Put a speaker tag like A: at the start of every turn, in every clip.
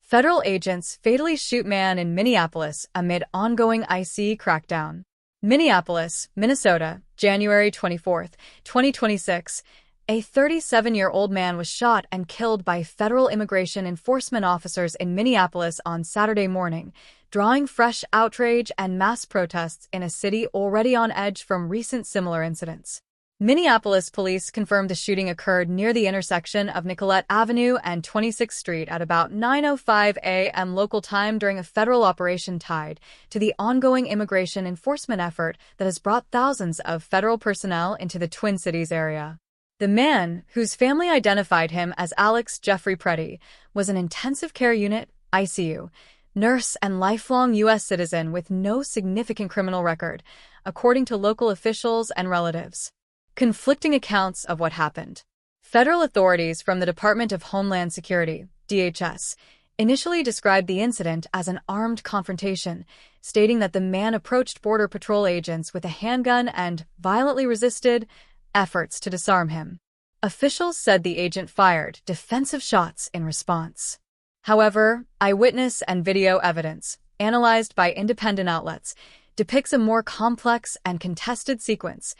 A: Federal agents fatally shoot man in Minneapolis amid ongoing ICE crackdown. Minneapolis, Minnesota, January 24, 2026. A 37-year-old man was shot and killed by federal immigration enforcement officers in Minneapolis on Saturday morning, drawing fresh outrage and mass protests in a city already on edge from recent similar incidents. Minneapolis police confirmed the shooting occurred near the intersection of Nicollet Avenue and 26th Street at about 9:05 a.m. local time during a federal operation tied to the ongoing immigration enforcement effort that has brought thousands of federal personnel into the Twin Cities area. The man, whose family identified him as Alex Jeffrey Preddy, was an intensive care unit (ICU) nurse and lifelong U.S. citizen with no significant criminal record, according to local officials and relatives. Conflicting accounts of what happened. Federal authorities from the Department of Homeland Security, DHS, initially described the incident as an armed confrontation, stating that the man approached Border Patrol agents with a handgun and violently resisted efforts to disarm him. Officials said the agent fired defensive shots in response. However, eyewitness and video evidence, analyzed by independent outlets, depicts a more complex and contested sequence.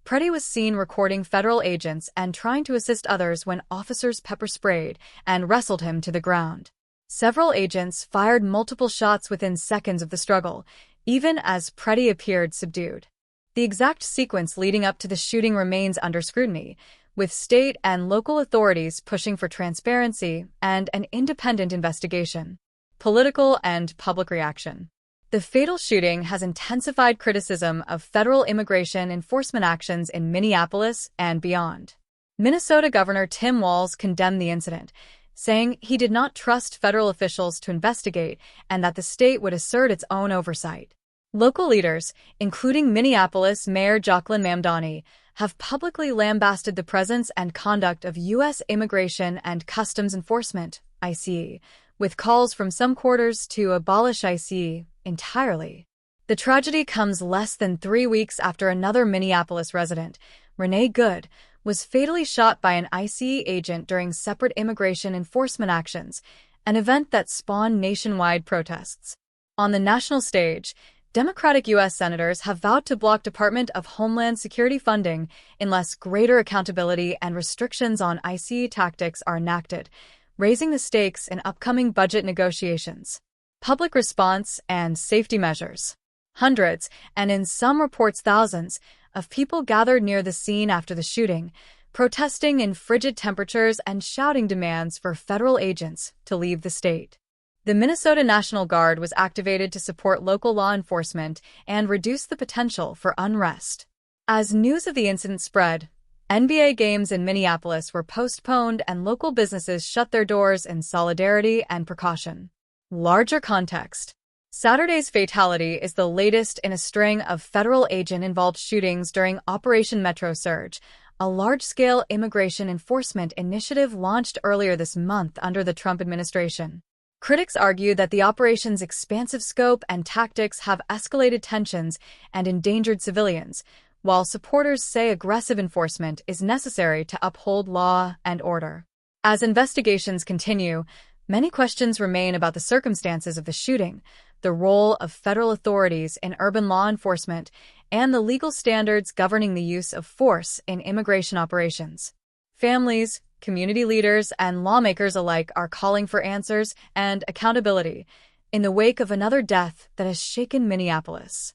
A: Preddy was seen recording federal agents and trying to assist others when officers pepper-sprayed and wrestled him to the ground. Several agents fired multiple shots within seconds of the struggle, even as Preddy appeared subdued. The exact sequence leading up to the shooting remains under scrutiny, with state and local authorities pushing for transparency and an independent investigation. Political and public reaction. The fatal shooting has intensified criticism of federal immigration enforcement actions in Minneapolis and beyond. Minnesota Governor Tim Walz condemned the incident, saying he did not trust federal officials to investigate and that the state would assert its own oversight. Local leaders, including Minneapolis Mayor Jocelyn Mamdani, have publicly lambasted the presence and conduct of U.S. Immigration and Customs Enforcement, ICE, with calls from some quarters to abolish ICE entirely. The tragedy comes less than 3 weeks after another Minneapolis resident, Renee Good, was fatally shot by an ICE agent during separate immigration enforcement actions, an event that spawned nationwide protests. On the national stage, Democratic U.S. senators have vowed to block Department of Homeland Security funding unless greater accountability and restrictions on ICE tactics are enacted, raising the stakes in upcoming budget negotiations. Public response and safety measures. Hundreds, and in some reports thousands, of people gathered near the scene after the shooting, protesting in frigid temperatures and shouting demands for federal agents to leave the state. The Minnesota National Guard was activated to support local law enforcement and reduce the potential for unrest. As news of the incident spread, NBA games in Minneapolis were postponed and local businesses shut their doors in solidarity and precaution. Larger context. Saturday's fatality is the latest in a string of federal agent-involved shootings during Operation Metro Surge, a large-scale immigration enforcement initiative launched earlier this month under the Trump administration. Critics argue that the operation's expansive scope and tactics have escalated tensions and endangered civilians, while supporters say aggressive enforcement is necessary to uphold law and order. As investigations continue, many questions remain about the circumstances of the shooting, the role of federal authorities in urban law enforcement, and the legal standards governing the use of force in immigration operations. Families, community leaders, and lawmakers alike are calling for answers and accountability in the wake of another death that has shaken Minneapolis.